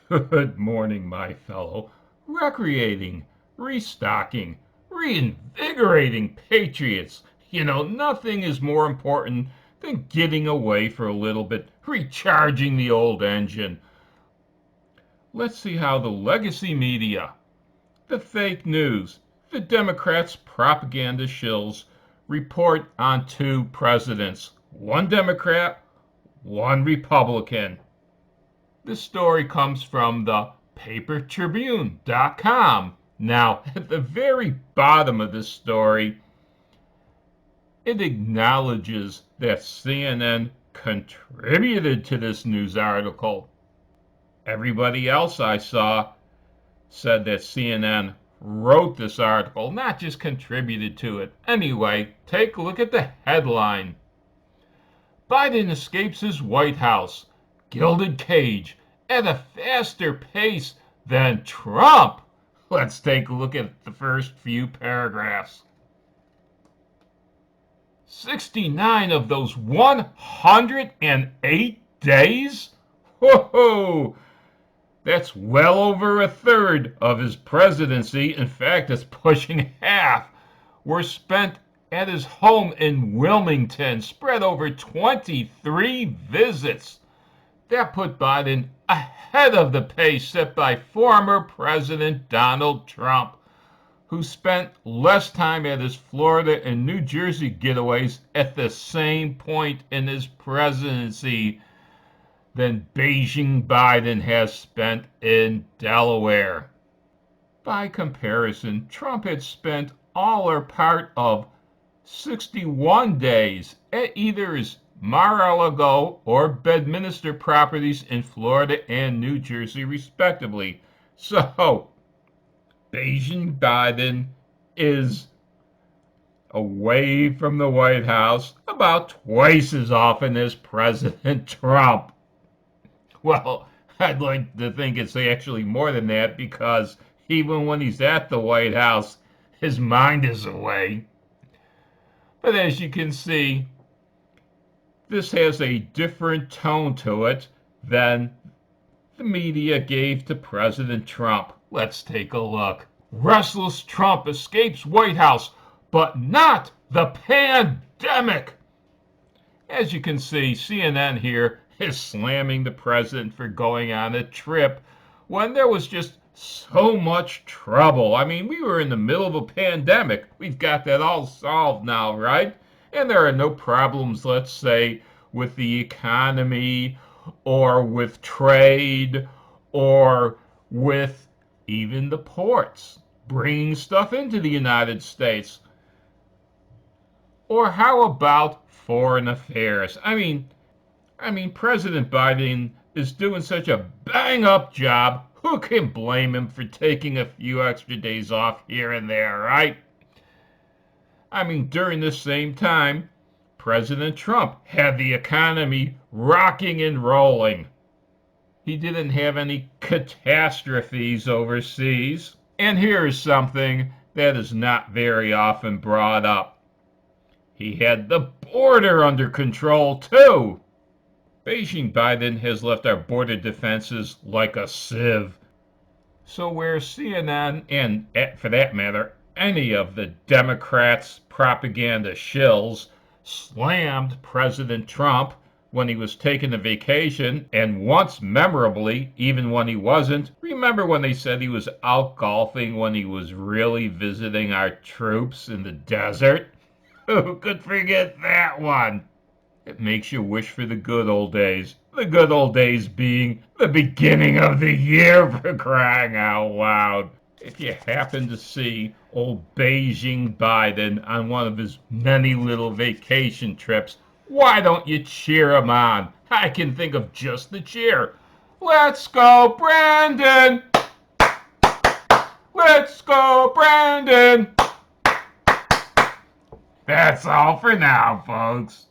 Good morning, my fellow recreating, restocking, reinvigorating patriots. Nothing is more important than getting away for a little bit, recharging the old engine. Let's see how the legacy media, the fake news, the Democrats' propaganda shills report on two presidents, one Democrat, one Republican. This story comes from the papertribune.com. Now, at the very bottom of this story, it acknowledges that CNN contributed to this news article. Everybody else I saw said that CNN wrote this article, not just contributed to it. Anyway, take a look at the headline. Biden escapes his White House, gilded cage, at a faster pace than Trump. Let's take a look at the first few paragraphs. 69 of those 108 days? Whoa! That's well over a third of his presidency. In fact, it's pushing half. Were spent at his home in Wilmington, spread over 23 visits. That put Biden ahead of the pace set by former President Donald Trump, who spent less time at his Florida and New Jersey getaways at the same point in his presidency than Beijing Biden has spent in Delaware. By comparison, Trump had spent all or part of 61 days at either his Mar-a-Lago or Bedminster properties in Florida and New Jersey, respectively. So, Beijing Biden is away from the White House about twice as often as President Trump. Well, I'd like to think it's actually more than that because even when he's at the White House, his mind is away. But as you can see, this has a different tone to it than the media gave to President Trump. Let's take a look. Restless Trump escapes White House, but not the pandemic. As you can see, CNN here is slamming the president for going on a trip when there was just so much trouble. I mean, we were in the middle of a pandemic. We've got that all solved now, right? And there are no problems, let's say, with the economy or with trade or with even the ports bringing stuff into the United States. Or how about foreign affairs? I mean, President Biden is doing such a bang-up job. Who can blame him for taking a few extra days off here and there, right? During this same time, President Trump had the economy rocking and rolling. He didn't have any catastrophes overseas. And here is something that is not very often brought up. He had the border under control, too. Beijing Biden has left our border defenses like a sieve. So where CNN, and for that matter, any of the Democrats' propaganda shills, slammed President Trump when he was taking a vacation, and once memorably, even when he wasn't. Remember when they said he was out golfing when he was really visiting our troops in the desert? Who could forget that one? It makes you wish for the good old days. The good old days being the beginning of the year, for crying out loud. If you happen to see old Beijing Biden on one of his many little vacation trips, why don't you cheer him on? I can think of just the cheer. Let's go, Brandon! Let's go, Brandon! That's all for now, folks.